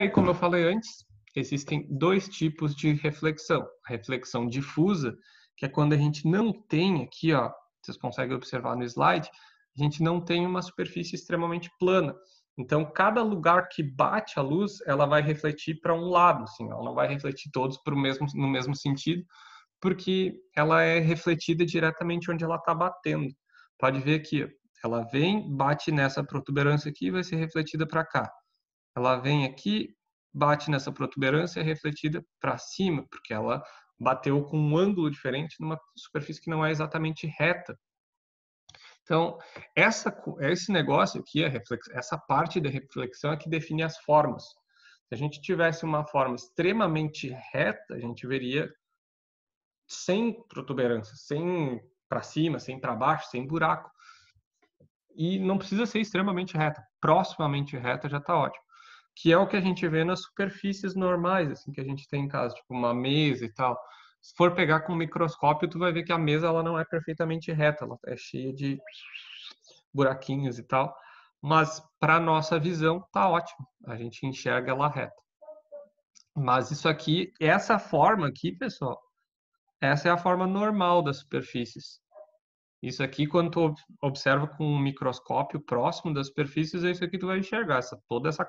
aí, como eu falei antes, existem dois tipos de reflexão. A reflexão difusa, que é quando a gente não tem aqui, ó, vocês conseguem observar no slide, a gente não tem uma superfície extremamente plana. Então, cada lugar que bate a luz, ela vai refletir para um lado, assim, ela não vai refletir todos no mesmo sentido, porque ela é refletida diretamente onde ela está batendo. Pode ver aqui, ó, ela vem, bate nessa protuberância aqui e vai ser refletida para cá. Ela vem aqui, bate nessa protuberância e é refletida para cima, porque ela bateu com um ângulo diferente numa superfície que não é exatamente reta. Então, esse negócio aqui, essa parte da reflexão é que define as formas. Se a gente tivesse uma forma extremamente reta, a gente veria sem protuberância, sem para cima, sem para baixo, sem buraco. E não precisa ser extremamente reta, proximamente reta já está ótimo. Que é o que a gente vê nas superfícies normais, assim, que a gente tem em casa, tipo uma mesa e tal. Se for pegar com um microscópio, tu vai ver que a mesa ela não é perfeitamente reta, ela é cheia de buraquinhos e tal. Mas para nossa visão tá ótimo, a gente enxerga ela reta. Mas isso aqui, essa forma aqui, pessoal, essa é a forma normal das superfícies. Isso aqui, quando tu observa com um microscópio próximo das superfícies, é isso aqui que tu vai enxergar, toda essa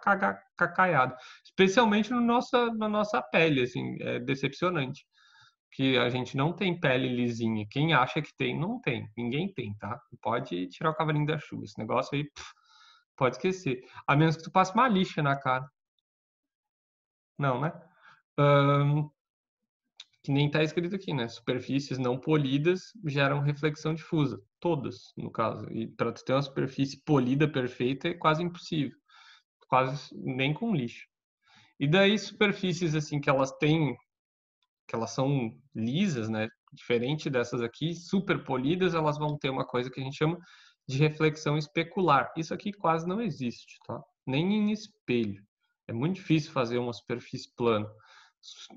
cacaiada. Especialmente no na nossa pele, assim, é decepcionante. Que a gente não tem pele lisinha. Quem acha que tem, não tem. Ninguém tem, tá? Pode tirar o cavalinho da chuva. Esse negócio aí, pode esquecer. A menos que tu passe uma lixa na cara. Não, né? Ahn, que nem está escrito aqui, né? Superfícies não polidas geram reflexão difusa. Todas, no caso. E para tu ter uma superfície polida perfeita é quase impossível. Quase nem com lixo. E daí superfícies assim que elas são lisas, né? Diferente dessas aqui, super polidas, elas vão ter uma coisa que a gente chama de reflexão especular. Isso aqui quase não existe, tá? Nem em espelho. É muito difícil fazer uma superfície plana.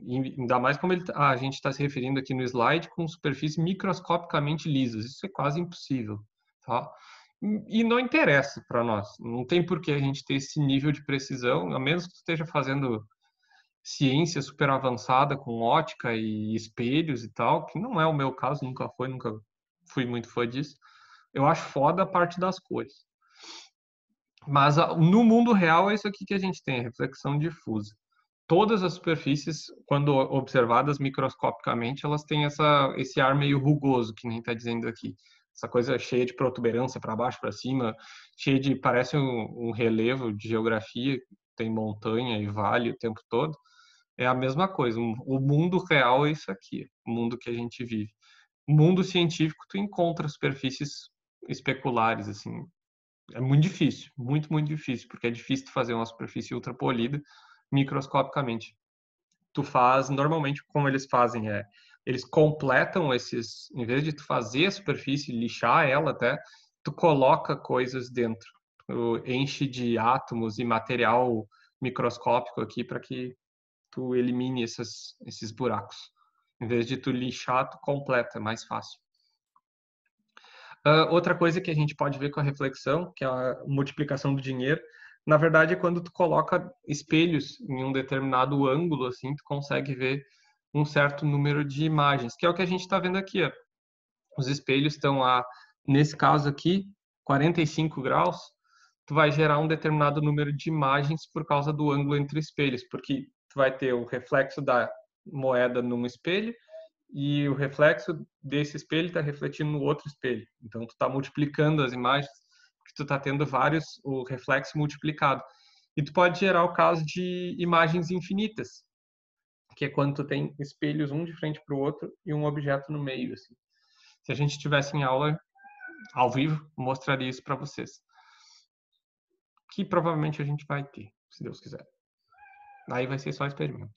Ainda mais como a gente está se referindo aqui no slide com superfícies microscopicamente lisas. Isso é quase impossível, tá? E não interessa para nós. Não tem por que a gente ter esse nível de precisão, a menos que você esteja fazendo ciência super avançada com ótica e espelhos e tal, que não é o meu caso, nunca fui muito fã disso. Eu acho foda a parte das cores. Mas no mundo real é isso aqui que a gente tem, a reflexão difusa. Todas as superfícies, quando observadas microscopicamente, elas têm esse ar meio rugoso, que nem está dizendo aqui. Essa coisa cheia de protuberância para baixo, para cima, cheia de, parece um relevo de geografia, tem montanha e vale o tempo todo. É a mesma coisa. O mundo real é isso aqui, o mundo que a gente vive. O mundo científico, tu encontra superfícies especulares, assim. É muito difícil, muito, muito difícil, porque é difícil tu fazer uma superfície ultrapolida microscopicamente. Tu faz, normalmente, como eles fazem eles completam esses, em vez de tu fazer a superfície, lixar ela até, tu coloca coisas dentro. Tu enche de átomos e material microscópico aqui para que tu elimine esses buracos. Em vez de tu lixar, tu completa, é mais fácil. Outra coisa que a gente pode ver com a reflexão, que é a multiplicação do dinheiro, na verdade é quando tu coloca espelhos em um determinado ângulo, assim, tu consegue ver um certo número de imagens, que é o que a gente está vendo aqui. Ó. Os espelhos estão nesse caso aqui, 45 graus, tu vai gerar um determinado número de imagens por causa do ângulo entre espelhos, porque tu vai ter o reflexo da moeda num espelho e o reflexo desse espelho está refletindo no outro espelho. Então, tu está multiplicando as imagens, porque tu está tendo o reflexo multiplicado. E tu pode gerar o caso de imagens infinitas, que é quando tu tem espelhos um de frente para o outro e um objeto no meio. Assim. Se a gente estivesse em aula ao vivo, mostraria isso para vocês. Que provavelmente a gente vai ter, se Deus quiser. Aí vai ser só experimento.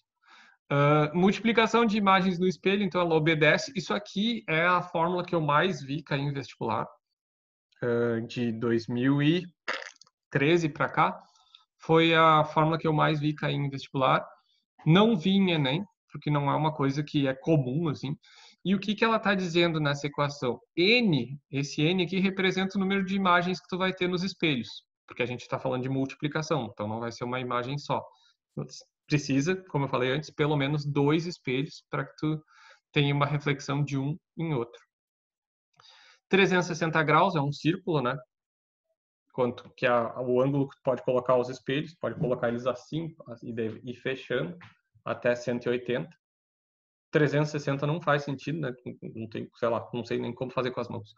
Multiplicação de imagens no espelho, então ela obedece. Isso aqui é a fórmula que eu mais vi cair em vestibular, de 2013 para cá. Foi a fórmula que eu mais vi cair em vestibular. Não vi em Enem, porque não é uma coisa que é comum, assim. E o que ela está dizendo nessa equação? Esse N aqui representa o número de imagens que tu vai ter nos espelhos, porque a gente está falando de multiplicação, então não vai ser uma imagem só. Precisa, como eu falei antes, pelo menos 2 espelhos para que tu tenha uma reflexão de um em outro. 360 graus é um círculo, né? Quanto que é o ângulo que tu pode colocar os espelhos, pode colocar eles assim e fechando até 180. 360 não faz sentido, né? Não tem, sei lá, não sei nem como fazer com as mãos.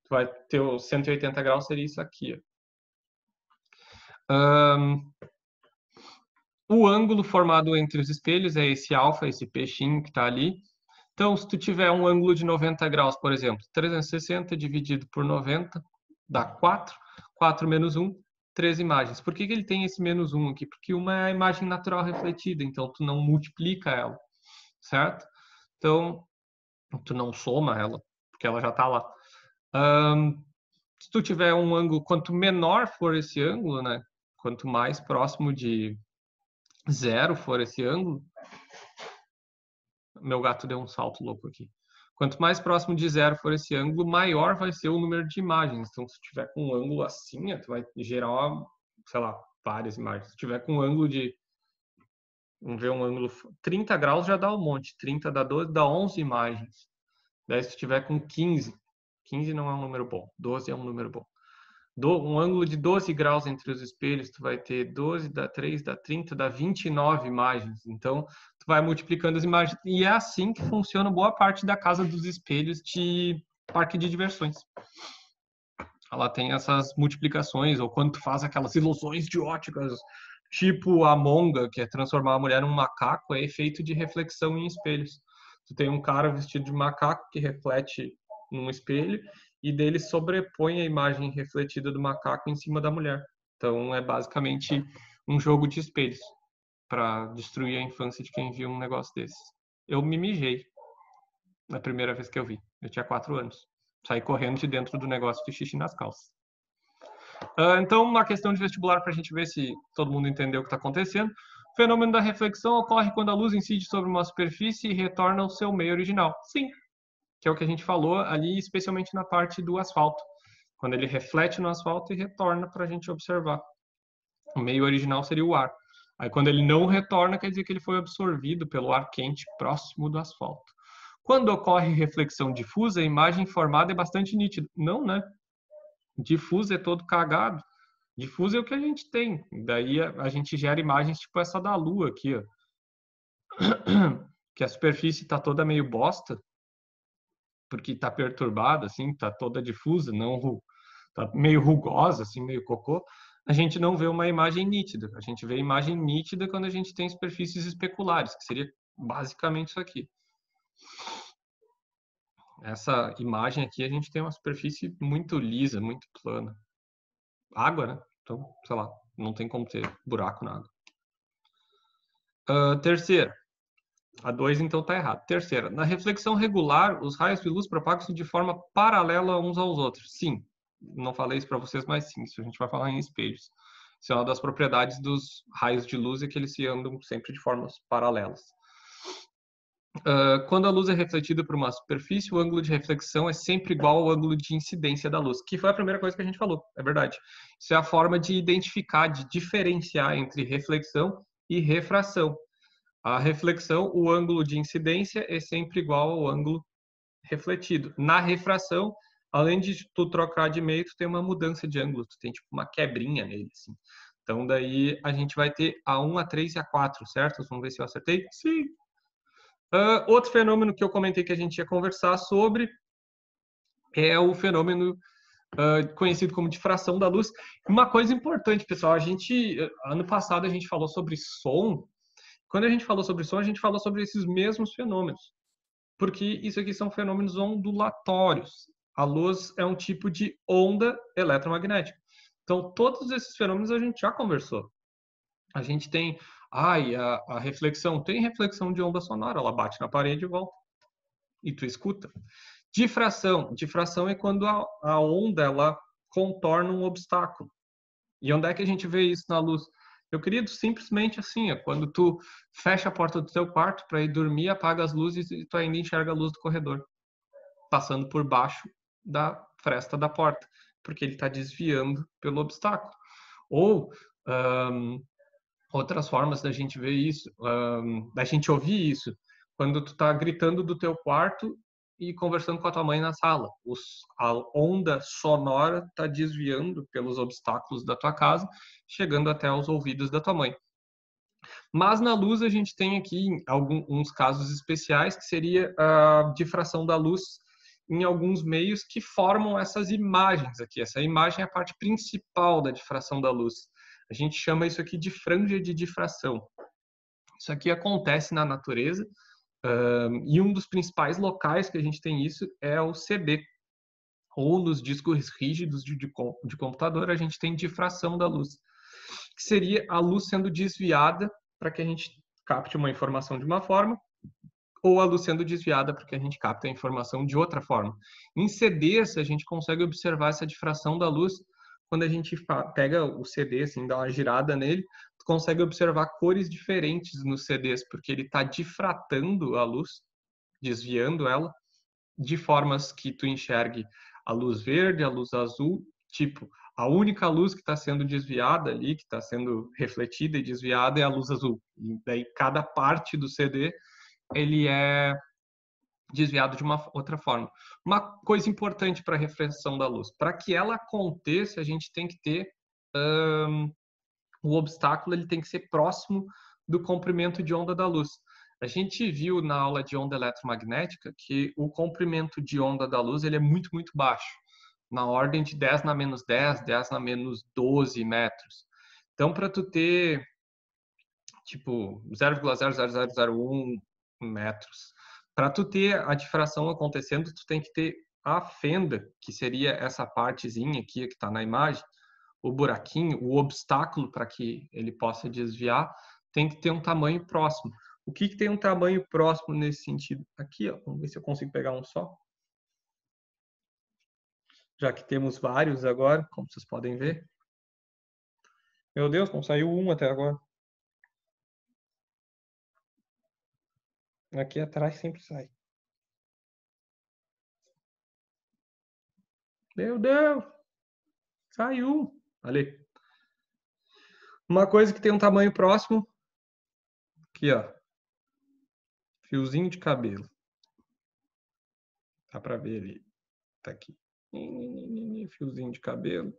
Tu vai ter o 180 graus, seria isso aqui, ó. O ângulo formado entre os espelhos é esse alfa, esse peixinho que está ali. Então, se tu tiver um ângulo de 90 graus, por exemplo, 360 dividido por 90 dá 4. 4 menos 1, 3 imagens. Por que ele tem esse menos 1 aqui? Porque uma é a imagem natural refletida, então tu não multiplica ela, certo? Então, tu não soma ela, porque ela já está lá. Se tu tiver um ângulo, quanto menor for esse ângulo, né? Quanto mais próximo de 0 for esse ângulo, meu gato deu um salto louco aqui. Quanto mais próximo de 0 for esse ângulo, maior vai ser o número de imagens. Então, se tiver com um ângulo assim, tu vai gerar, sei lá, várias imagens. Se tiver com um ângulo de, vamos ver, um ângulo 30 graus já dá um monte. 30 dá 12, dá 11 imagens. Daí, se tiver com 15, 15 não é um número bom, 12 é um número bom. Um ângulo de 12 graus entre os espelhos, tu vai ter 12, dá 3, dá 30, dá 29 imagens. Então, tu vai multiplicando as imagens. E é assim que funciona boa parte da casa dos espelhos de parque de diversões. Ela tem essas multiplicações, ou quando tu faz aquelas ilusões de óticas, tipo a Monga, que é transformar a mulher num macaco, é efeito de reflexão em espelhos. Tu tem um cara vestido de macaco que reflete num espelho, e dele sobrepõe a imagem refletida do macaco em cima da mulher. Então é basicamente um jogo de espelhos para destruir a infância de quem viu um negócio desse. Eu me mijei na primeira vez que eu vi. Eu tinha 4 anos. Saí correndo de dentro do negócio de xixi nas calças. Então, uma questão de vestibular para a gente ver se todo mundo entendeu o que está acontecendo. O fenômeno da reflexão ocorre quando a luz incide sobre uma superfície e retorna ao seu meio original. Sim, que é o que a gente falou ali, especialmente na parte do asfalto, quando ele reflete no asfalto e retorna para a gente observar. O meio original seria o ar. Aí, quando ele não retorna, quer dizer que ele foi absorvido pelo ar quente próximo do asfalto. Quando ocorre reflexão difusa, a imagem formada é bastante nítida. Não, né? Difuso é todo cagado. Difuso é o que a gente tem. Daí a gente gera imagens tipo essa da Lua aqui, ó. Que a superfície está toda meio bosta, porque está perturbada, assim, está toda difusa, não tá meio rugosa, assim, meio cocô. A gente não vê uma imagem nítida. A gente vê imagem nítida quando a gente tem superfícies especulares, que seria basicamente isso aqui. Essa imagem aqui, a gente tem uma superfície muito lisa, muito plana. Água, né? Então, sei lá, não tem como ter buraco na água. Terceira. A 2, então, está errado. Terceira. Na reflexão regular, os raios de luz propagam-se de forma paralela uns aos outros. Sim. Não falei isso para vocês, mas sim. Isso a gente vai falar em espelhos. Isso é uma das propriedades dos raios de luz, é que eles se andam sempre de formas paralelas. Quando a luz é refletida por uma superfície, o ângulo de reflexão é sempre igual ao ângulo de incidência da luz, que foi a primeira coisa que a gente falou, é verdade. Isso é a forma de identificar, de diferenciar entre reflexão e refração. A reflexão, o ângulo de incidência é sempre igual ao ângulo refletido. Na refração, além de tu trocar de meio, tu tem uma mudança de ângulo, tu tem tipo uma quebrinha nele, assim. Então daí a gente vai ter a 1, a 3 e a 4, certo? Vamos ver se eu acertei? Sim. Outro fenômeno que eu comentei que a gente ia conversar sobre é o fenômeno conhecido como difração da luz. Uma coisa importante, pessoal, ano passado a gente falou sobre som. Quando a gente falou sobre som, a gente falou sobre esses mesmos fenômenos, porque isso aqui são fenômenos ondulatórios. A luz é um tipo de onda eletromagnética. Então, todos esses fenômenos a gente já conversou. A gente tem a reflexão. Tem reflexão de onda sonora, ela bate na parede e volta. E tu escuta. Difração. Difração é quando a onda ela contorna um obstáculo. E onde é que a gente vê isso na luz? Eu queria simplesmente assim, quando tu fecha a porta do teu quarto para ir dormir, apaga as luzes e tu ainda enxerga a luz do corredor, passando por baixo da fresta da porta, porque ele está desviando pelo obstáculo. Ou Outras formas da gente ver isso, da gente ouvir isso, quando tu tá gritando do teu quarto e conversando com a tua mãe na sala. A onda sonora tá desviando pelos obstáculos da tua casa, chegando até os ouvidos da tua mãe. Mas na luz a gente tem aqui alguns casos especiais, que seria a difração da luz em alguns meios que formam essas imagens aqui. Essa imagem é a parte principal da difração da luz. A gente chama isso aqui de franja de difração. Isso aqui acontece na natureza, e um dos principais locais que a gente tem isso é o CD, ou nos discos rígidos de computador, a gente tem difração da luz, que seria a luz sendo desviada para que a gente capte uma informação de uma forma, ou a luz sendo desviada para que a gente capte a informação de outra forma. Em CDs, a gente consegue observar essa difração da luz quando a gente pega o CD, assim, dá uma girada nele, tu consegue observar cores diferentes nos CDs, porque ele está difratando a luz, desviando ela, de formas que tu enxergue a luz verde, a luz azul, tipo, a única luz que está sendo desviada ali, que está sendo refletida e desviada é a luz azul. E daí cada parte do CD ele é desviado de uma outra forma. Uma coisa importante para a reflexão da luz, para que ela aconteça, a gente tem que ter o obstáculo, ele tem que ser próximo do comprimento de onda da luz. A gente viu na aula de onda eletromagnética que o comprimento de onda da luz ele é muito, muito baixo, na ordem de 10 na menos 10, 10 na menos 12 metros. Então, para tu ter, tipo, 0,00001 metros, para tu ter a difração acontecendo, tu tem que ter a fenda, que seria essa partezinha aqui que está na imagem, o buraquinho, o obstáculo para que ele possa desviar, tem que ter um tamanho próximo. O que tem um tamanho próximo nesse sentido? Aqui, ó, vamos ver se eu consigo pegar um só. Já que temos vários agora, como vocês podem ver. Meu Deus, não saiu um até agora. Aqui atrás sempre sai. Meu Deus! Saiu! Ali. Uma coisa que tem um tamanho próximo. Aqui, ó. Fiozinho de cabelo. Dá pra ver ali. Tá aqui. Fiozinho de cabelo.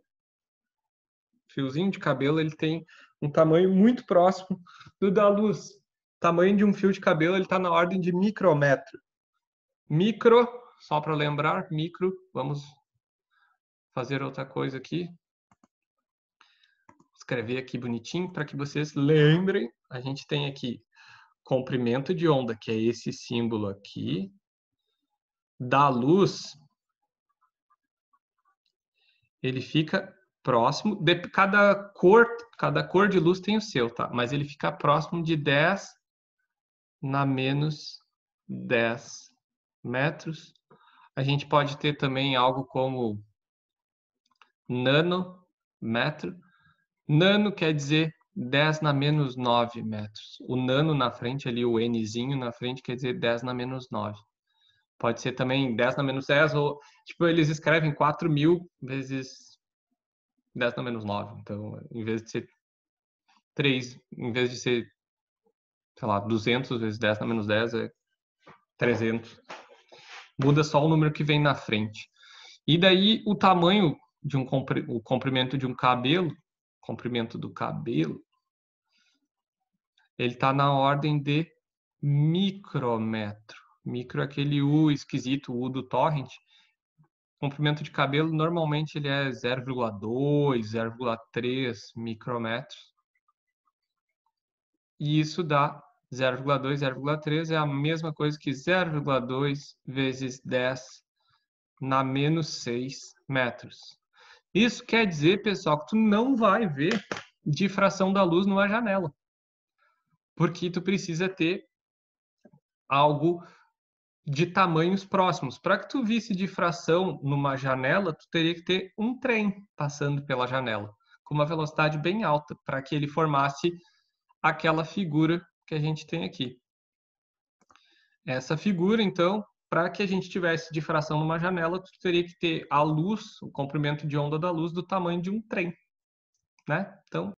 Fiozinho de cabelo, ele tem um tamanho muito próximo do da luz. O tamanho de um fio de cabelo, ele tá na ordem de micrômetro. Micro, só para lembrar, micro, vamos fazer outra coisa aqui. Escrever aqui bonitinho para que vocês lembrem. A gente tem aqui comprimento de onda, que é esse símbolo aqui. Da luz, ele fica próximo, cada cor de luz tem o seu, tá? Mas ele fica próximo de 10 na menos 10 metros. A gente pode ter também algo como nanômetro. Nano quer dizer 10 na menos 9 metros. O nano na frente ali, o Nzinho na frente, quer dizer 10 na menos 9. Pode ser também 10 na menos 10, ou tipo, eles escrevem 4.000 vezes 10 na menos 9. Então, em vez de ser 3, em vez de ser, sei lá, 200 vezes 10 na menos 10, é 300. Muda só o número que vem na frente. E daí, o tamanho de o comprimento de um cabelo, comprimento do cabelo, ele está na ordem de micrômetro. Micro é aquele U esquisito, o U do torrent. Comprimento de cabelo, normalmente ele é 0,2, 0,3 micrômetros. E isso dá 0,2, 0,3 é a mesma coisa que 0,2 vezes 10 na menos 6 metros. Isso quer dizer, pessoal, que tu não vai ver difração da luz numa janela. Porque tu precisa ter algo de tamanhos próximos. Para que tu visse difração numa janela, tu teria que ter um trem passando pela janela, com uma velocidade bem alta, para que ele formasse aquela figura que a gente tem aqui. Essa figura, então, para que a gente tivesse difração numa janela, tu teria que ter a luz, o comprimento de onda da luz do tamanho de um trem, né? Então,